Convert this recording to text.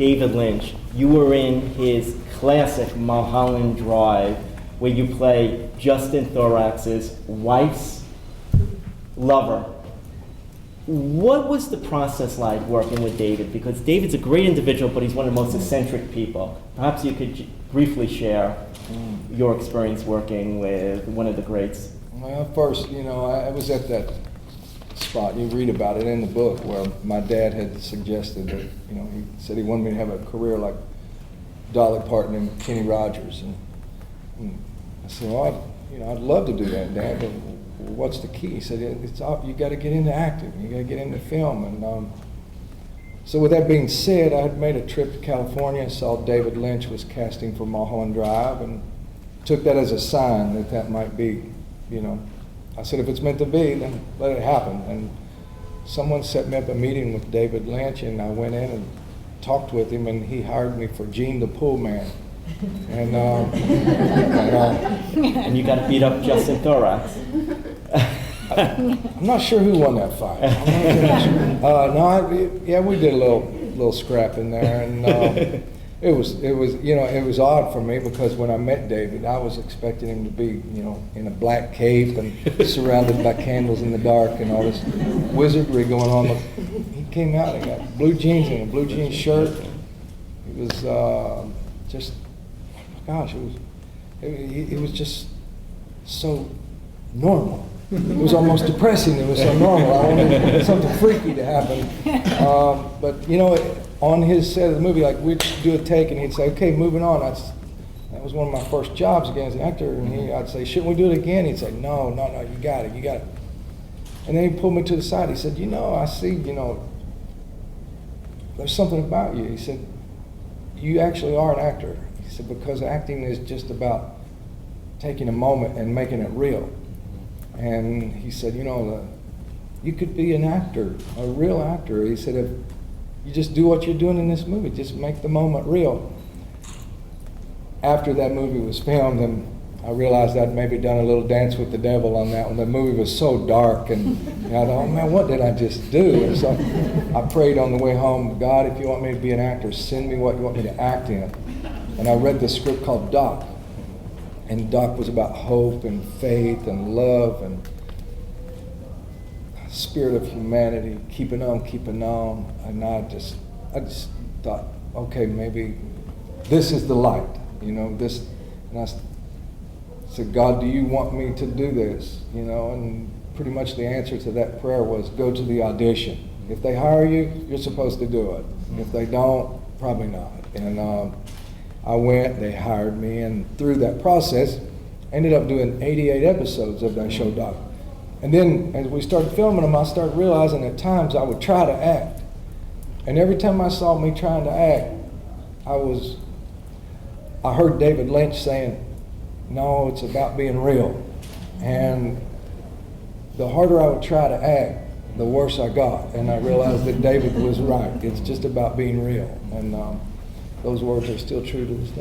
David Lynch. You were in his classic Mulholland Drive, where you play Justin Thorax's wife's lover. What was the process like working with David? Because David's a great individual, but he's one of the most eccentric people. Perhaps you could briefly share your experience working with one of the greats. Well, first, I was at that spot, you read about it in the book, where my dad had suggested that, he said he wanted me to have a career like Dolly Parton and Kenny Rogers. And I said, well, I'd love to do that, Dad, but what's the key? He said, you got to get into acting, you got to get into film. And so with that being said, I had made a trip to California, saw David Lynch was casting for Mulholland Drive, and took that as a sign that might be, I said, if it's meant to be, then let it happen. And someone set me up a meeting with David Lynch, and I went in and talked with him, and he hired me for Gene the Pool Man. And, and you got to beat up Justin Thorax. I'm not sure who won that fight. We did a little scrap in there, and it was odd for me, because when I met David, I was expecting him to be, in a black cape and surrounded by candles in the dark and all this wizardry going on. He came out and got blue jeans and a blue jean shirt. It was just, gosh, it was just so normal. It was almost depressing. It was so normal. I wanted something freaky to happen. But on his set of the movie, like, we'd do a take, and he'd say, "Okay, moving on." That was one of my first jobs again as an actor, and I'd say, "Shouldn't we do it again?" He'd say, No, you got it. And then he pulled me to the side. He said, I see, there's something about you. He said, you actually are an actor. He said, because acting is just about taking a moment and making it real. And he said, you could be an actor, a real actor. He said, if you just do what you're doing in this movie, just make the moment real. After that movie was filmed, and I realized I'd maybe done a little dance with the devil on that one. The movie was so dark, and I thought, oh man, what did I just do? And so I prayed on the way home, God, if you want me to be an actor, send me what you want me to act in. And I read this script called Doc. And Doc was about hope and faith and love and spirit of humanity, keeping on. And I just thought, okay, maybe this is the light, this. And I said, God, do you want me to do this? And pretty much the answer to that prayer was, go to the audition. If they hire you, you're supposed to do it. If they don't, probably not. And I went, they hired me, and through that process, ended up doing 88 episodes of that show, Doc. And then, as we started filming them, I started realizing at times I would try to act. And every time I saw me trying to act, I heard David Lynch saying, no, it's about being real. And the harder I would try to act, the worse I got. And I realized that David was right. It's just about being real. And those words are still true to this day.